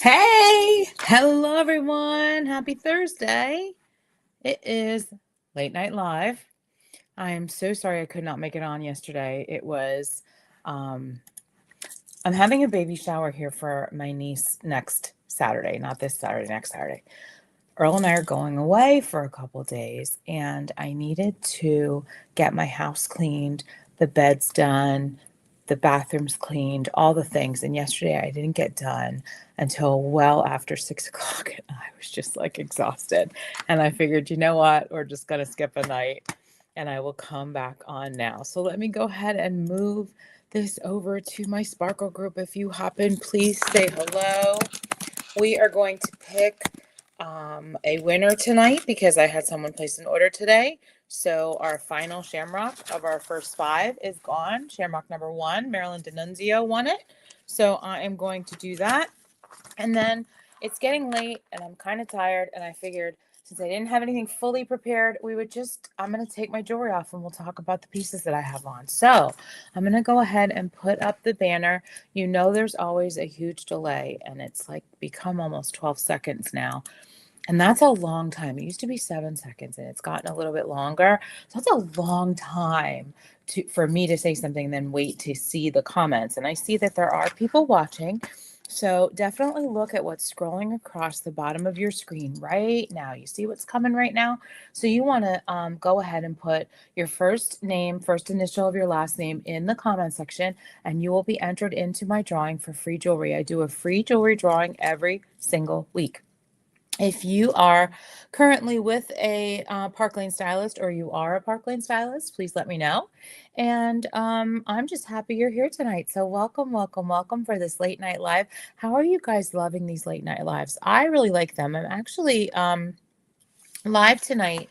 Hey, hello everyone. Happy Thursday. It is late night live. I am so sorry I could not make it on yesterday. Um, I'm having a baby shower here for my niece next Saturday, not this Saturday, next Saturday. Earl and I are going away for a couple days, and I needed to get my house cleaned, the beds done, the bathrooms cleaned, all the things. And yesterday I didn't get done until well after 6 o'clock. And I was just like exhausted. And I figured, you know what? We're just going to skip a night and I will come back on now. So let me go ahead and move this over to my Sparkle group. If you hop in, please say hello. We are going to pick a winner tonight because I had someone place an order today. So our final Shamrock of our first 5 is gone. Shamrock number 1, Marilyn D'Annunzio won it. So I am going to do that. And then it's getting late and I'm kind of tired. And I figured since I didn't have anything fully prepared, I'm going to take my jewelry off and we'll talk about the pieces that I have on. So I'm going to go ahead and put up the banner. You know, there's always a huge delay and it's like become almost 12 seconds now. And that's a long time. It used to be 7 seconds and it's gotten a little bit longer. So that's a long time for me to say something and then wait to see the comments. And I see that there are people watching. So definitely look at what's scrolling across the bottom of your screen right now. You see what's coming right now? So you want to go ahead and put your first name, first initial of your last name in the comment section, and you will be entered into my drawing for free jewelry. I do a free jewelry drawing every single week. If you are currently with a Park Lane stylist or you are a Park Lane stylist, please let me know. And I'm just happy you're here tonight. So welcome, welcome, welcome for this late night live. How are you guys loving these late night lives? I really like them. I'm actually live tonight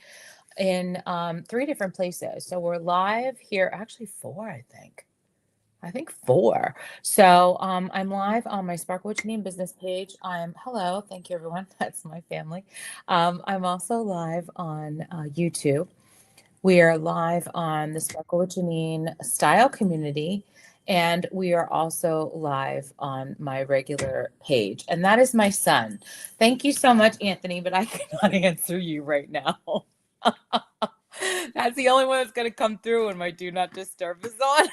in 3 different places. So we're live here, actually 4, I think 4. So I'm live on my Sparkle With Janine business page. Hello, thank you everyone. That's my family. I'm also live on YouTube. We are live on the Sparkle With Janine style community. And we are also live on my regular page. And that is my son. Thank you so much, Anthony, but I cannot answer you right now. That's the only one that's going to come through when my do not disturb is on.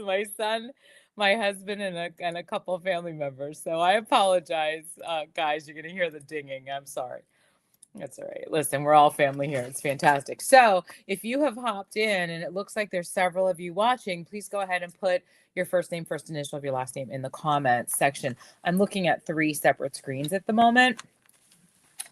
My son, my husband, and a couple of family members. So I apologize, guys. You're going to hear the dinging. I'm sorry. That's all right. Listen, we're all family here. It's fantastic. So if you have hopped in and it looks like there's several of you watching, please go ahead and put your first name, first initial of your last name in the comments section. I'm looking at 3 separate screens at the moment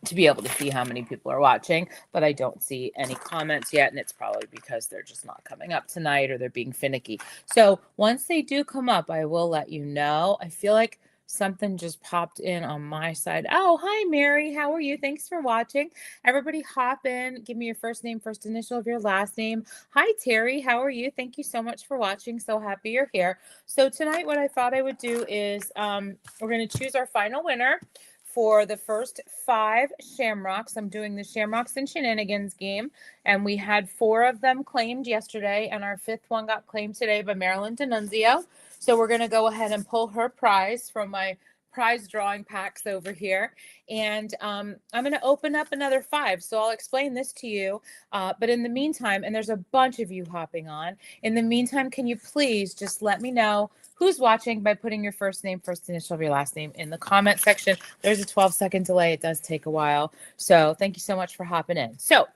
to be able to see how many people are watching, but I don't see any comments yet, and it's probably because they're just not coming up tonight or they're being finicky. So once they do come up, I will let you know. I feel like something just popped in on my side. Oh, hi, Mary. How are you? Thanks for watching. Everybody hop in. Give me your first name, first initial of your last name. Hi, Terry. How are you? Thank you so much for watching. So happy you're here. So tonight what I thought I would do is we're going to choose our final winner for the first 5 Shamrocks. I'm doing the Shamrocks and Shenanigans game, and we had 4 of them claimed yesterday, and our 5th one got claimed today by Marilyn D'Annunzio. So we're going to go ahead and pull her prize from my prize drawing packs over here, and I'm going to open up another 5. So I'll explain this to you, but in the meantime, and there's a bunch of you hopping on, in the meantime, can you please just let me know who's watching by putting your first name, first initial of your last name in the comment section. There's a 12-second delay. It does take a while. So thank you so much for hopping in. So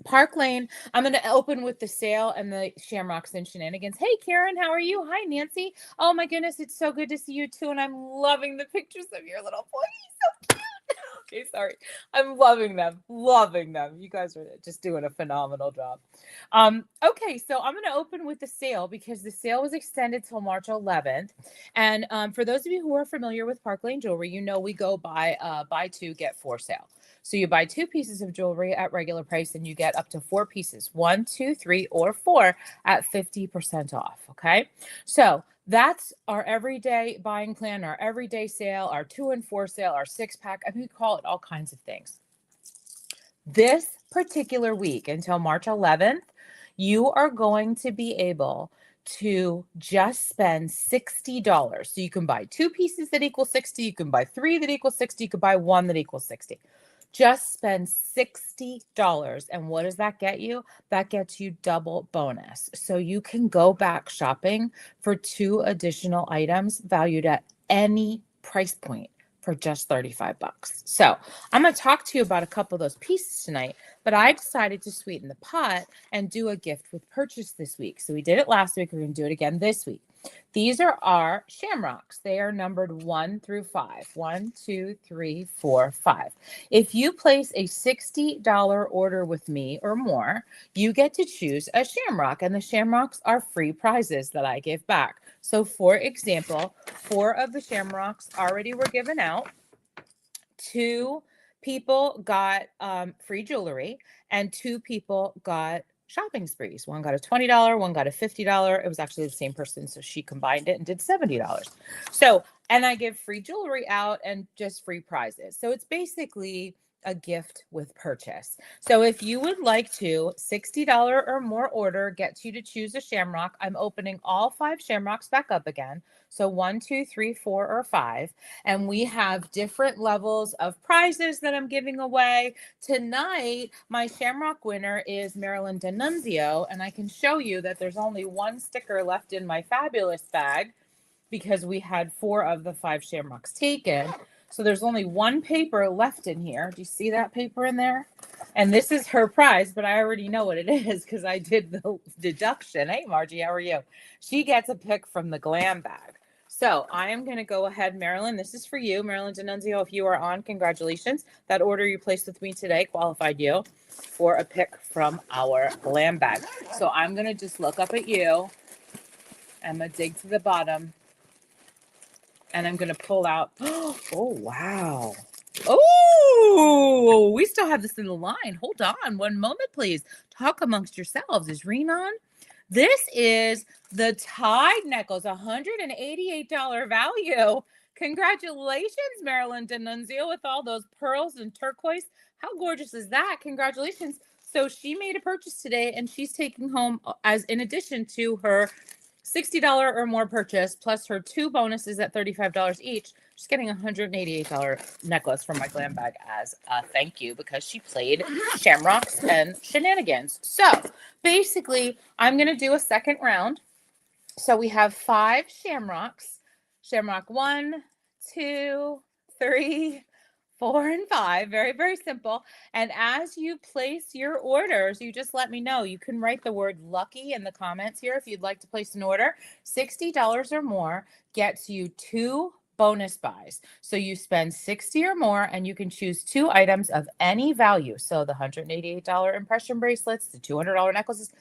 Park Lane, I'm going to open with the sale and the Shamrocks and Shenanigans. Hey, Karen, how are you? Hi, Nancy. Oh, my goodness. It's so good to see you, too. And I'm loving the pictures of your little boy. He's so cute. Okay, sorry. I'm loving them. Loving them. You guys are just doing a phenomenal job. Okay, so I'm going to open with the sale because the sale was extended till March 11th. And for those of you who are familiar with Park Lane Jewelry, you know we go buy 2, get 4 sale. So you buy 2 pieces of jewelry at regular price and you get up to 4 pieces, 1, 2, 3, or 4 at 50% off. Okay. So that's our everyday buying plan, our everyday sale, our 2 and 4 sale, our 6-pack. I mean, we call it all kinds of things. This particular week until March 11th, you are going to be able to just spend $60. So you can buy 2 pieces that equal 60, you can buy 3 that equal 60, you could buy 1 that equals 60. Just spend $60. And what does that get you? That gets you double bonus. So you can go back shopping for 2 additional items valued at any price point for just 35 bucks. So I'm going to talk to you about a couple of those pieces tonight, but I decided to sweeten the pot and do a gift with purchase this week. So we did it last week. We're going to do it again this week. These are our shamrocks. They are numbered 1 through 5. 1, 2, 3, 4, 5. If you place a $60 order with me or more, you get to choose a shamrock, and the shamrocks are free prizes that I give back. So for example, 4 of the shamrocks already were given out. 2 people got free jewelry, and 2 people got shopping sprees. One got a $20, one got a $50. It was actually the same person, so she combined it and did $70. So, and I give free jewelry out and just free prizes. So it's basically a gift with purchase. So if you would like to, $60 or more order gets you to choose a shamrock. I'm opening all 5 shamrocks back up again. So 1, 2, 3, 4, or 5. And we have different levels of prizes that I'm giving away. Tonight, my shamrock winner is Marilyn D'Annunzio, and I can show you that there's only 1 sticker left in my fabulous bag because we had 4 of the 5 shamrocks taken. So there's only 1 paper left in here. Do you see that paper in there? And this is her prize, but I already know what it is because I did the deduction. Hey, Margie, how are you? She gets a pick from the glam bag. So I am going to go ahead, Marilyn. This is for you. Marilyn D'Annunzio, if you are on, congratulations. That order you placed with me today qualified you for a pick from our glam bag. So I'm going to just look up at you. I'm going to dig to the bottom. And I'm going to pull out. Oh, wow. Oh, we still have this in the line. Hold on 1 moment, please. Talk amongst yourselves. Is Reen on? This is the Tide necklace, $188 value. Congratulations, Marilyn D'Annunzio, with all those pearls and turquoise. How gorgeous is that? Congratulations. So she made a purchase today, and she's taking home, as in addition to her $60 or more purchase, plus her 2 bonuses at $35 each, she's getting a $188 necklace from my glam bag as a thank you because she played Shamrocks and Shenanigans. So basically, I'm going to do a second round. So we have 5 shamrocks. Shamrock 1, 2, 3, 4, and 5. Very, very simple. And as you place your orders, you just let me know. You can write the word lucky in the comments here if you'd like to place an order. $60 or more gets you 2 bonus buys. So you spend $60 or more and you can choose 2 items of any value. So the $188 impression bracelets, the $200 necklaces,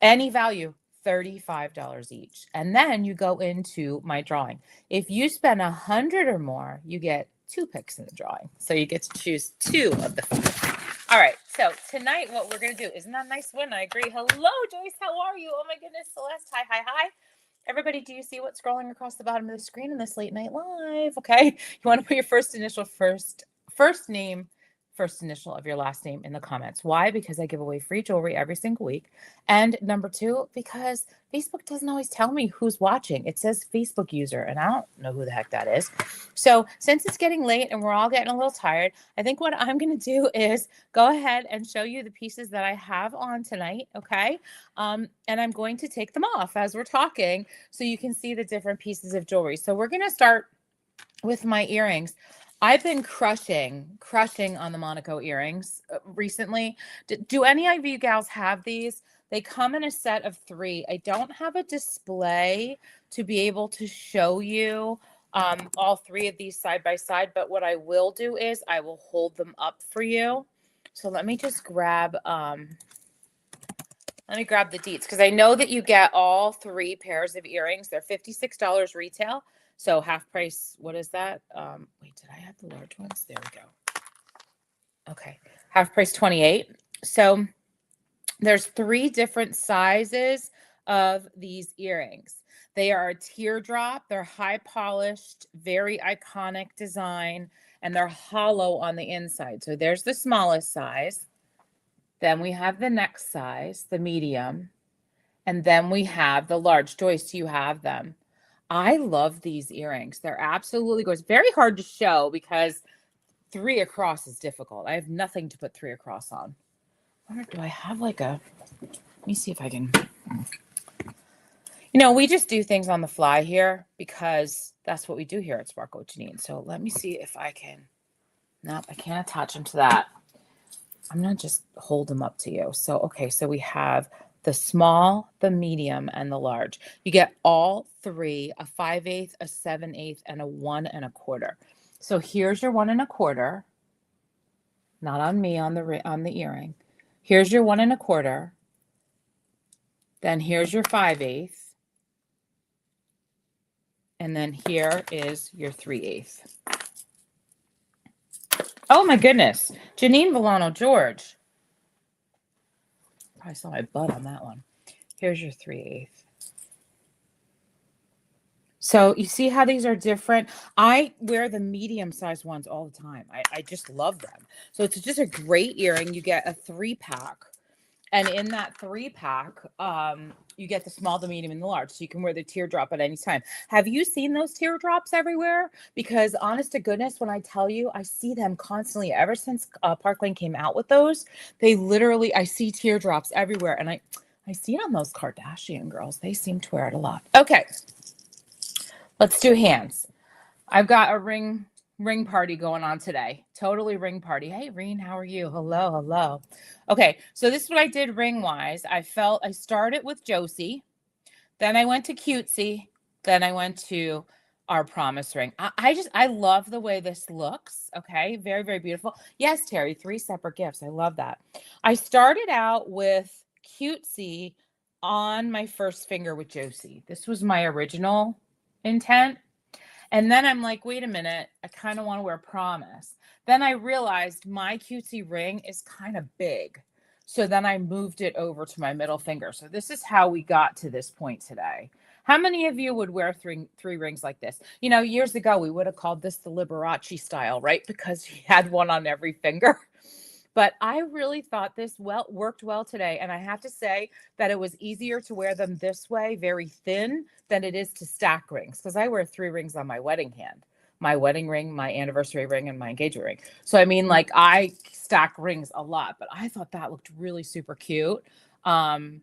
any value. $35 each. And then you go into my drawing. If you spend $100 or more, you get 2 picks in the drawing. So you get to choose 2 of the 5. All right. So tonight, what we're going to do, isn't that a nice win? I agree. Hello, Joyce. How are you? Oh my goodness. Celeste. Hi, hi, hi. Everybody, do you see what's scrolling across the bottom of the screen in this late night live? Okay. You want to put your first initial, first name, first initial of your last name in the comments. Why? Because I give away free jewelry every single week. And number 2, because Facebook doesn't always tell me who's watching. It says Facebook user, and I don't know who the heck that is. So since it's getting late and we're all getting a little tired, I think what I'm going to do is go ahead and show you the pieces that I have on tonight, okay? And I'm going to take them off as we're talking so you can see the different pieces of jewelry. So we're going to start with my earrings. I've been crushing on the Monaco earrings recently. Do any of you gals have these? They come in a set of 3. I don't have a display to be able to show you all 3 of these side by side, but what I will do is I will hold them up for you. So let me just grab the deets because I know that you get all 3 pairs of earrings. They're $56 retail. So half price, what is that? Wait, did I have the large ones? There we go. Okay, half price 28. So there's 3 different sizes of these earrings. They are a teardrop. They're high polished, very iconic design, and they're hollow on the inside. So there's the smallest size. Then we have the next size, the medium, and then we have the large. Joyce, do you have them? I love these earrings. They're absolutely gorgeous. Very hard to show because 3 across is difficult. I have nothing to put 3 across on. I wonder, do I have like a, let me see if I can. You know, we just do things on the fly here because that's what we do here at Sparkle with Janine. So let me see if I can. Nope, I can't attach them to that. I'm going to just hold them up to you. So, okay, so we have the small, the medium, and the large. You get all 3, a 5/8, a 7/8, and a 1 1/4. So here's your 1 1/4. Not on me, on the earring. Here's your 1 1/4. Then here's your 5/8. And then here is your 3/8. Oh my goodness. Janine Villano George. Probably saw my butt on that one. Here's your 3/8. So you see how these are different? I wear the medium-sized ones all the time. I just love them. So it's just a great earring. You get a 3-pack. And in that 3-pack, you get the small, the medium, and the large. So you can wear the teardrop at any time. Have you seen those teardrops everywhere? Because honest to goodness, when I tell you, I see them constantly. Ever since Park Lane came out with those, they literally, I see teardrops everywhere. And I see it on those Kardashian girls. They seem to wear it a lot. Okay. Let's do hands. I've got a ring party going on today. Totally ring party. Hey, Reen, how are you? Hello. Okay, so this is what I did ring-wise. I started with Josie. Then I went to Cutesy. Then I went to our promise ring. I love the way this looks. Okay, very, very beautiful. Yes, Terry, 3 separate gifts. I love that. I started out with Cutesy on my first finger with Josie. This was my original intent. And then I'm like, wait a minute, I kind of want to wear promise. Then I realized my Cutesy ring is kind of big. So then I moved it over to my middle finger. So this is how we got to this point today. How many of you would wear three rings like this? You know, years ago, we would have called this the Liberace style, right? Because you had one on every finger. But I really thought this worked well today. And I have to say that it was easier to wear them this way, very thin, than it is to stack rings. Because I wear 3 rings on my wedding hand. My wedding ring, my anniversary ring, and my engagement ring. So, I mean, like, I stack rings a lot. But I thought that looked really super cute. Oh,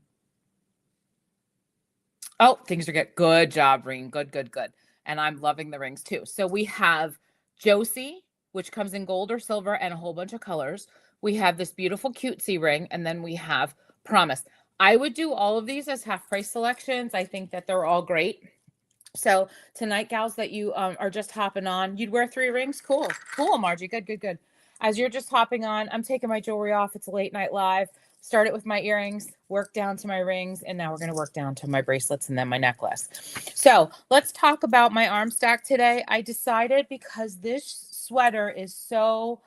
things are good. Good job, Ring. Good. And I'm loving the rings, too. So, we have Josie, which comes in gold or silver and a whole bunch of colors. We have this beautiful Cutesy ring, and then we have Promise. I would do all of these as half price selections. I think that they're all great. So tonight, gals, that you are just hopping on, you'd wear 3 rings? Cool, Margie. Good. As you're just hopping on, I'm taking my jewelry off. It's a late night live. Started with my earrings, worked down to my rings, and now we're going to work down to my bracelets and then my necklace. So let's talk about my arm stack today. I decided because this sweater is so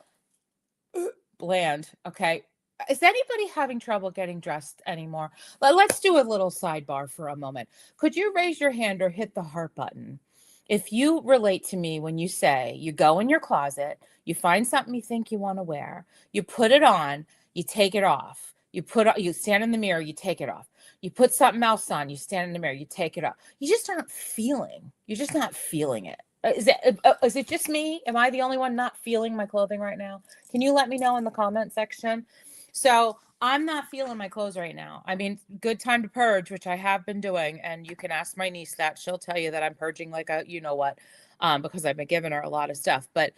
bland. Okay. Is anybody having trouble getting dressed anymore? Let's do a little sidebar for a moment. Could you raise your hand or hit the heart button if you relate to me when you say you go in your closet, you find something you think you want to wear, you put it on, you take it off, you stand in the mirror, you take it off, you put something else on, you stand in the mirror, you take it off. You're just not feeling it. Is it just me? Am I the only one not feeling my clothing right now? Can you let me know in the comment section? So I'm not feeling my clothes right now. I mean, good time to purge, which I have been doing. And you can ask my niece that. She'll tell you that I'm purging like a, you know what, because I've been giving her a lot of stuff. But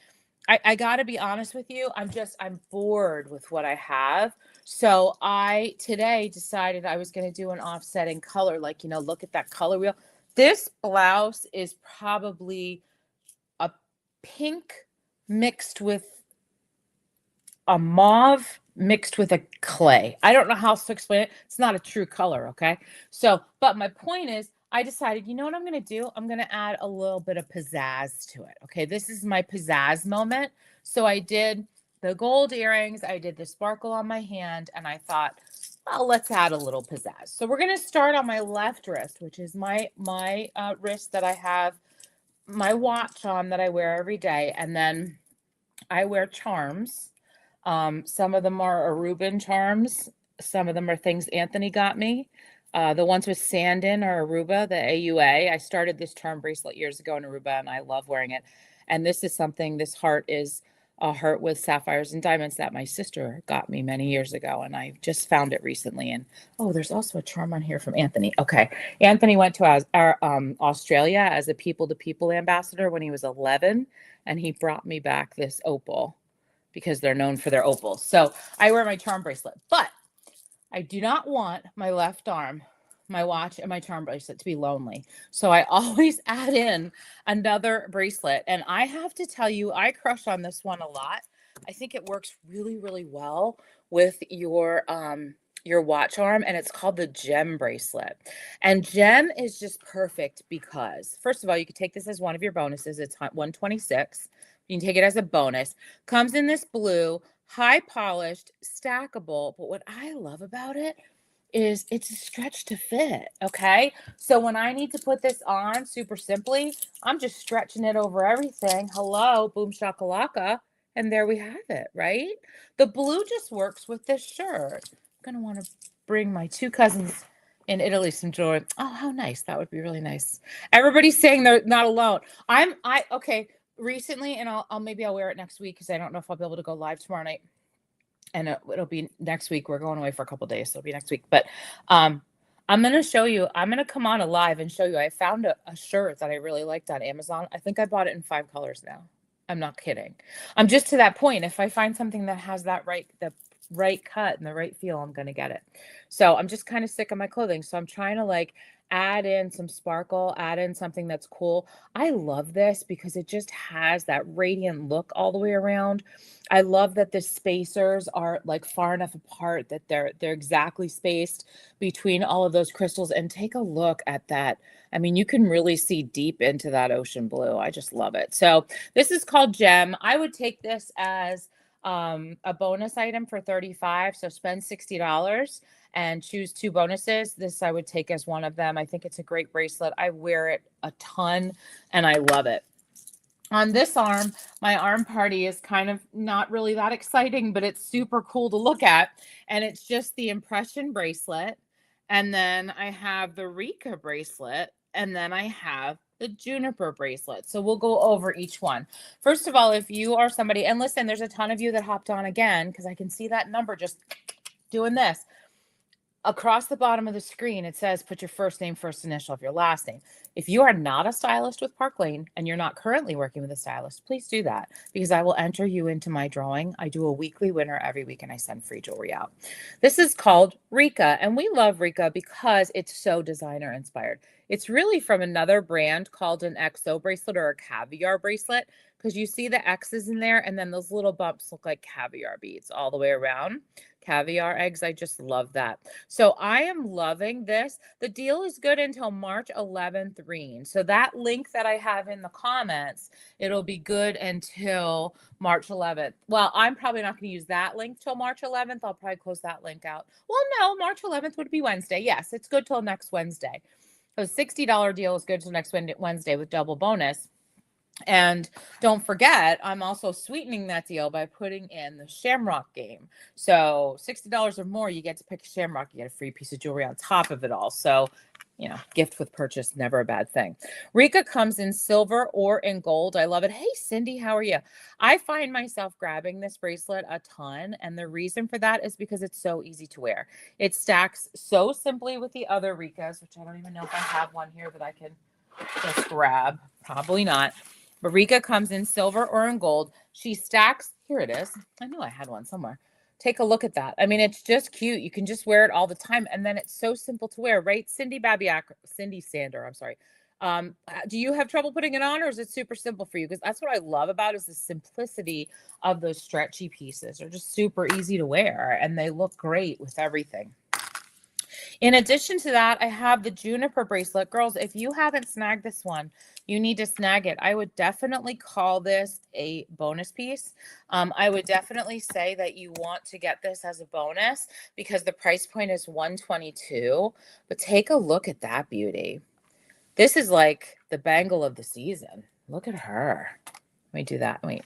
I got to be honest with you. I'm bored with what I have. So I today decided I was going to do an offsetting color. Like, you know, look at that color wheel. This blouse is probably a pink mixed with a mauve mixed with a clay. I don't know how else to explain it. It's not a true color, okay? So, but my point is, I decided, you know what I'm going to do? I'm going to add a little bit of pizzazz to it, okay? This is my pizzazz moment. So I did the gold earrings. I did the sparkle on my hand, and I thought, well, let's add a little pizzazz. So we're going to start on my left wrist, which is my wrist that I have my watch on that I wear every day. And then I wear charms. Some of them are Aruban charms. Some of them are things Anthony got me. The ones with sand in are Aruba, the AUA. I started this charm bracelet years ago in Aruba, and I love wearing it. And this is something, this heart is a heart with sapphires and diamonds that my sister got me many years ago, and I just found it recently. And oh, there's also a charm on here from Anthony. Okay, Anthony went to Australia as a people-to-people ambassador when he was 11, and he brought me back this opal because they're known for their opals. So I wear my charm bracelet, but I do not want my left arm, my watch, and my charm bracelet to be lonely. So I always add in another bracelet. And I have to tell you, I crush on this one a lot. I think it works really, really well with your watch arm, and it's called the gem bracelet. And gem is just perfect because, first of all, you could take this as one of your bonuses. It's 126. You can take it as a bonus. Comes in this blue, high polished, stackable. But what I love about it is it's a stretch to fit. Okay. So when I need to put this on super simply, I'm just stretching it over everything. Hello, boom shakalaka. And there we have it, right? The blue just works with this shirt. I'm going to want to bring my two cousins in Italy some joy. Oh, how nice. That would be really nice. Everybody's saying they're not alone. Okay. Recently, and I'll wear it next week because I don't know if I'll be able to go live tomorrow night, and it'll be next week. We're going away for a couple days, so it'll be next week. But I'm gonna show you. I'm gonna come on a live and show you. I found a shirt that I really liked on Amazon. I think I bought it in 5 colors now. I'm not kidding. I'm just to that point. If I find something that has the right cut and the right feel, I'm gonna get it. So I'm just kind of sick of my clothing, so I'm trying to add in some sparkle, add in something that's cool. I love this because it just has that radiant look all the way around. I love that the spacers are far enough apart that they're exactly spaced between all of those crystals. And take a look at that. I mean, you can really see deep into that ocean blue. I just love it. So this is called Gem. I would take this as a bonus item for $35. So spend $60 and choose 2 bonuses. This I would take as one of them. I think it's a great bracelet. I wear it a ton and I love it. On this arm, my arm party is kind of not really that exciting, but it's super cool to look at. And it's just the impression bracelet. And then I have the Rika bracelet. And then I have the juniper bracelet. So we'll go over each one. First of all, if you are somebody, and listen, there's a ton of you that hopped on again because I can see that number just doing this. Across the bottom of the screen, it says put your first name, first initial of your last name. If you are not a stylist with Park Lane and you're not currently working with a stylist, please do that because I will enter you into my drawing. I do a weekly winner every week and I send free jewelry out. This is called Rika, and we love Rika because it's so designer inspired. It's really from another brand called an XO bracelet or a caviar bracelet because you see the X's in there and then those little bumps look like caviar beads all the way around. Caviar eggs. I just love that. So I am loving this. The deal is good until March 11th, Reen. So that link that I have in the comments, it'll be good until March 11th. Well, I'm probably not going to use that link till March 11th. I'll probably close that link out. Well, no, March 11th would be Wednesday. Yes, it's good till next Wednesday. So $60 deal is good till next Wednesday with double bonus. And don't forget, I'm also sweetening that deal by putting in the Shamrock game. So $60 or more, you get to pick a Shamrock. You get a free piece of jewelry on top of it all. So, gift with purchase, never a bad thing. Rika comes in silver or in gold. I love it. Hey, Cindy, how are you? I find myself grabbing this bracelet a ton. And the reason for that is because it's so easy to wear. It stacks so simply with the other Rikas, which I don't even know if I have one here that I can just grab. Probably not. Rika comes in silver or in gold. She stacks. Here it is. I knew I had one somewhere. Take a look at that. I mean, it's just cute. You can just wear it all the time. And then it's so simple to wear, right? Cindy Sander, I'm sorry. Do you have trouble putting it on or is it super simple for you? Because that's what I love about is the simplicity of those stretchy pieces. They're just super easy to wear and they look great with everything. In addition to that, I have the juniper bracelet. Girls, if you haven't snagged this one, you need to snag it. I would definitely call this a bonus piece. I would definitely say that you want to get this as a bonus because the price point is $122. But take a look at that beauty. This is like the bangle of the season. Look at her. Let me do that. Wait.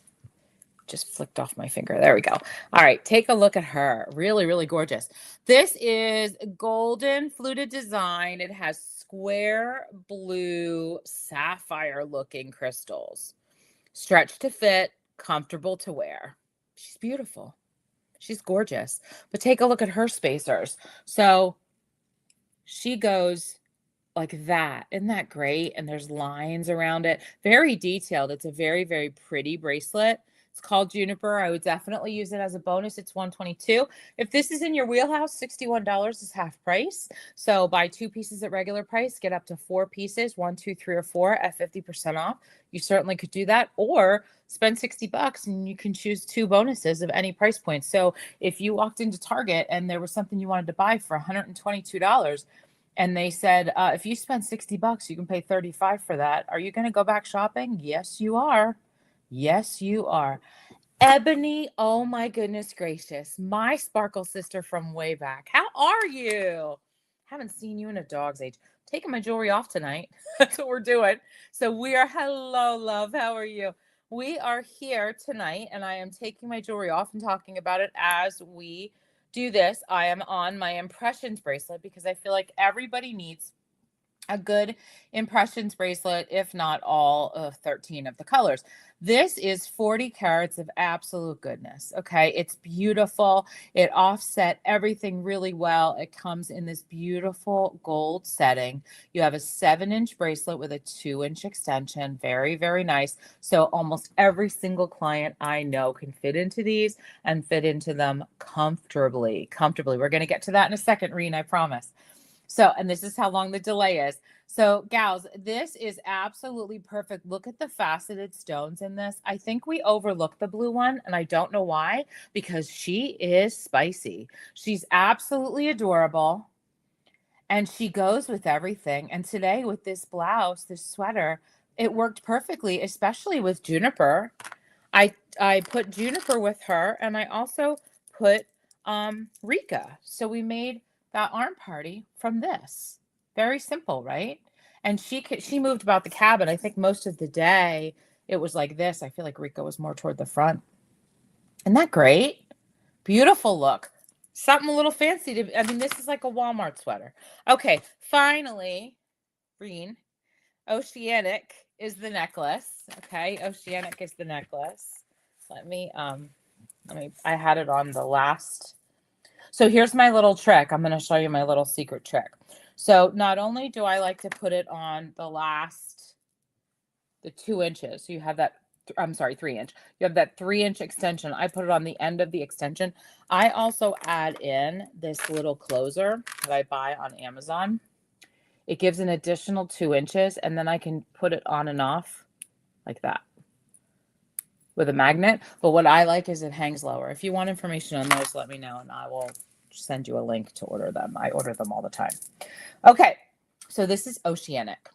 just flicked off my finger. There we go. All right, take a look at her. Really, really gorgeous. This is golden fluted design. It has square blue sapphire looking crystals. Stretch to fit, comfortable to wear. She's beautiful. She's gorgeous. But take a look at her spacers. So she goes like that. Isn't that great? And there's lines around it. Very detailed. It's a very, very pretty bracelet. It's called Juniper. I would definitely use it as a bonus. It's $122. If this is in your wheelhouse, $61 is half price. So buy 2 pieces at regular price, get up to 4 pieces, 1, 2, 3, or 4 at 50% off. You certainly could do that, or spend $60 and you can choose 2 bonuses of any price point. So if you walked into Target and there was something you wanted to buy for $122, and they said, if you spend $60, you can pay $35 for that. Are you going to go back shopping? Yes, you are. Yes, you are. Ebony, oh my goodness gracious. My sparkle sister from way back. How are you? Haven't seen you in a dog's age. Taking my jewelry off tonight. That's what we're doing. So we are, hello, love. How are you? We are here tonight, and I am taking my jewelry off and talking about it as we do this. I am on my impressions bracelet because I feel like everybody needs a good impressions bracelet, if not all of 13 of the colors. This is 40 carats of absolute goodness. Okay. It's beautiful. It offset everything really well. It comes in this beautiful gold setting. You have a 7-inch bracelet with a 2-inch extension. Very, very nice. So almost every single client I know can fit into these and fit into them comfortably. We're going to get to that in a second, Reen, I promise. So, and this is how long the delay is. So, gals, this is absolutely perfect. Look at the faceted stones in this. I think we overlooked the blue one, and I don't know why, because she is spicy. She's absolutely adorable, and she goes with everything. And today with this blouse, this sweater, it worked perfectly, especially with Juniper. I put Juniper with her, and I also put Rika. So we made that arm party from this. Very simple, right? And she moved about the cabin. I think most of the day it was like this. I feel like Rika was more toward the front. Isn't that great? Beautiful look. Something a little fancy to, I mean, this is like a Walmart sweater. Okay, finally, Green, Oceanic is the necklace. Okay, Oceanic is the necklace. Let me, I had it on the last. So here's my little trick. I'm going to show you my little secret trick. So not only do I like to put it on the 2 inches. So you have that, I'm sorry, 3-inch. You have that 3-inch extension. I put it on the end of the extension. I also add in this little closer that I buy on Amazon. It gives an additional 2 inches, and then I can put it on and off like that with a magnet. But what I like is it hangs lower. If you want information on those, let me know and I will send you a link to order them. I order them all the time. Okay, so this is Oceanic.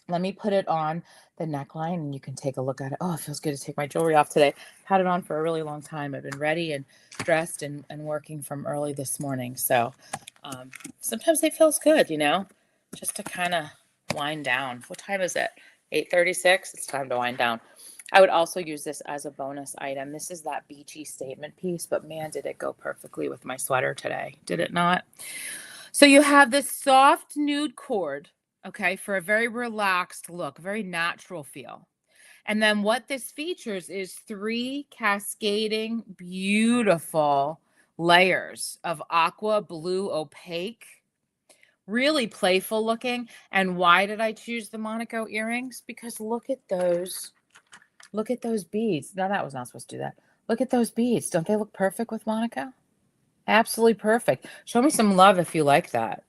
Let me put it on the neckline and you can take a look at it. Oh, it feels good to take my jewelry off today. Had it on for a really long time. I've been ready and dressed and working from early this morning. So sometimes it feels good, you know, just to kind of wind down. What time is it? 8:36. It's time to wind down. I would also use this as a bonus item. This is that beachy statement piece, but man, did it go perfectly with my sweater today. Did it not? So you have this soft nude cord, okay, for a very relaxed look, very natural feel. And then what this features is 3 cascading, beautiful layers of aqua blue opaque, really playful looking. And why did I choose the Monaco earrings? Because look at those beads. No, that was not supposed to do that. Look at those beads. Don't they look perfect with Monaco? Absolutely perfect. Show me some love if you like that.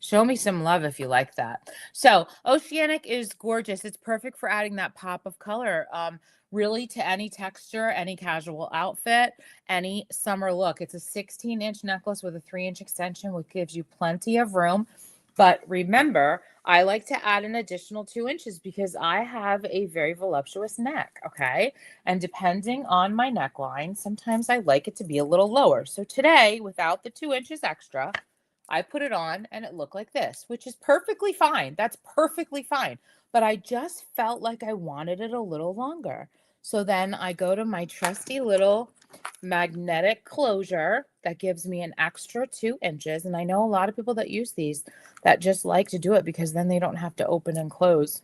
Show me some love if you like that. So Oceanic is gorgeous. It's perfect for adding that pop of color, really to any texture, any casual outfit, any summer look. It's a 16-inch necklace with a 3-inch extension, which gives you plenty of room. But remember, I like to add an additional 2 inches because I have a very voluptuous neck, okay? And depending on my neckline, sometimes I like it to be a little lower. So today, without the 2 inches extra, I put it on and it looked like this, which is perfectly fine. That's perfectly fine. But I just felt like I wanted it a little longer. So then I go to my trusty little magnetic closure that gives me an extra 2 inches. And I know a lot of people that use these that just like to do it because then they don't have to open and close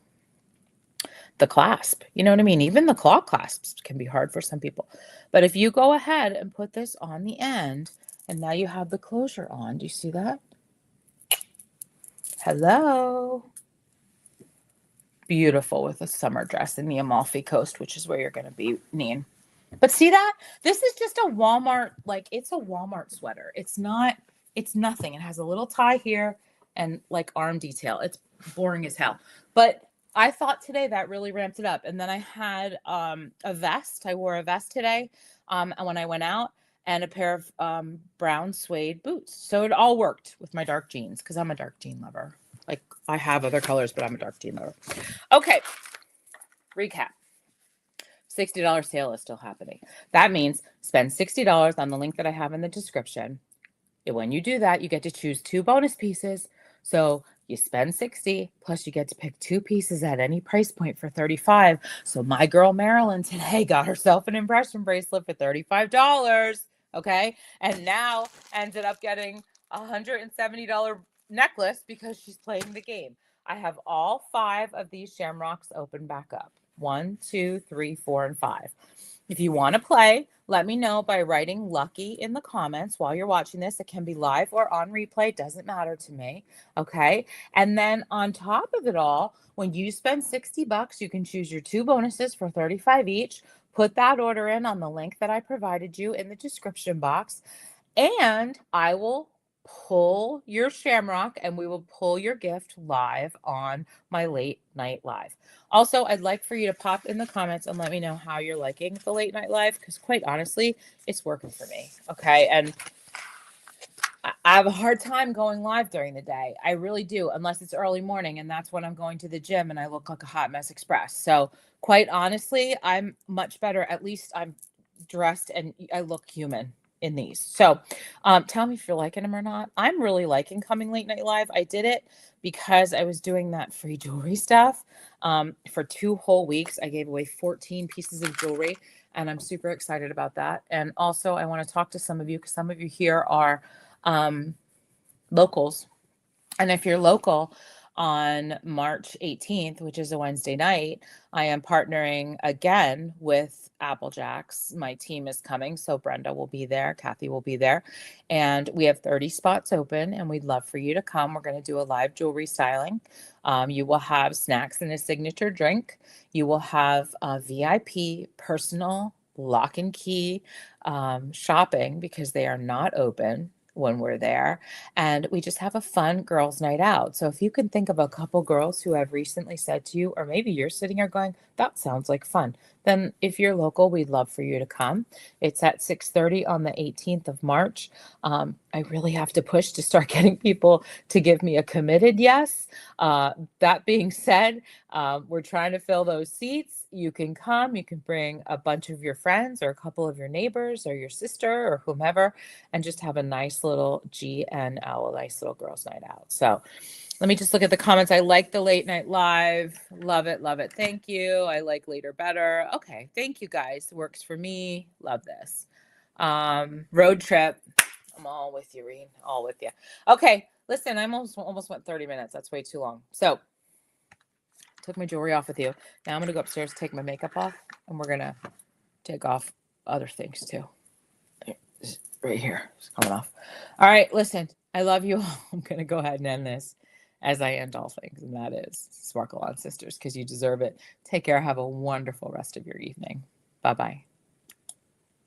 the clasp. You know what I mean? Even the claw clasps can be hard for some people. But if you go ahead and put this on the end, and now you have the closure on. Do you see that? Hello. Beautiful with a summer dress in the Amalfi Coast, which is where you're going to be, Neen. But see that? This is just a Walmart, like it's a Walmart sweater. It's nothing. It has a little tie here and like arm detail. It's boring as hell. But I thought today that really ramped it up. And then I had a vest. I wore a vest today and when I went out, and a pair of brown suede boots. So it all worked with my dark jeans because I'm a dark jean lover. Like I have other colors, but I'm a dark jean lover. Okay, recap. $60 sale is still happening. That means spend $60 on the link that I have in the description. And when you do that, you get to choose 2 bonus pieces. So you spend $60 plus you get to pick 2 pieces at any price point for $35. So my girl Marilyn today got herself an impression bracelet for $35. Okay. And now ended up getting a $170 necklace because she's playing the game. I have all 5 of these shamrocks open back up. 1, 2, 3, 4, and 5. If you want to play, let me know by writing lucky in the comments while you're watching this. It can be live or on replay. Doesn't matter to me. Okay. And then on top of it all, when you spend $60, you can choose your 2 bonuses for $35 each. Put that order in on the link that I provided you in the description box. And I will pull your shamrock and we will pull your gift live on my late night live. Also, I'd like for you to pop in the comments and let me know how you're liking the late night live because quite honestly, it's working for me. Okay. And I have a hard time going live during the day. I really do, unless it's early morning and that's when I'm going to the gym and I look like a hot mess express. So quite honestly, I'm much better. At least I'm dressed and I look human in these. So tell me if you're liking them or not. I'm really liking coming late night live. I did it because I was doing that free jewelry stuff for 2 whole weeks. I gave away 14 pieces of jewelry and I'm super excited about that. And also I want to talk to some of you because some of you here are locals. And if you're local, on March 18th, which is a Wednesday night, I am partnering again with Applejacks. My team is coming, so Brenda will be there, Kathy will be there, and we have 30 spots open, and we'd love for you to come. We're going to do a live jewelry styling. You will have snacks and a signature drink. You will have a VIP personal lock and key shopping because they are not open when we're there. And we just have a fun girls' night out. So if you can think of a couple girls who have recently said to you, or maybe you're sitting here going, that sounds like fun, then if you're local, we'd love for you to come. It's at 6:30 on the 18th of March. I really have to push to start getting people to give me a committed yes. That being said, we're trying to fill those seats. You can come, you can bring a bunch of your friends or a couple of your neighbors or your sister or whomever, and just have a nice little GNL, a nice little girls' night out. So let me just look at the comments. I like the late night live. Love it. Love it. Thank you. I like later better. Okay. Thank you guys. Works for me. Love this. Road trip. I'm all with you, Reen. All with you. Okay. Listen, I almost went 30 minutes. That's way too long. So took my jewelry off with you. Now I'm going to go upstairs, take my makeup off, and we're going to take off other things too. Right here. It's coming off. All right. Listen, I love you all. I'm going to go ahead and end this as I end all things, and that is Sparkle On Sisters, because you deserve it. Take care. Have a wonderful rest of your evening. Bye-bye.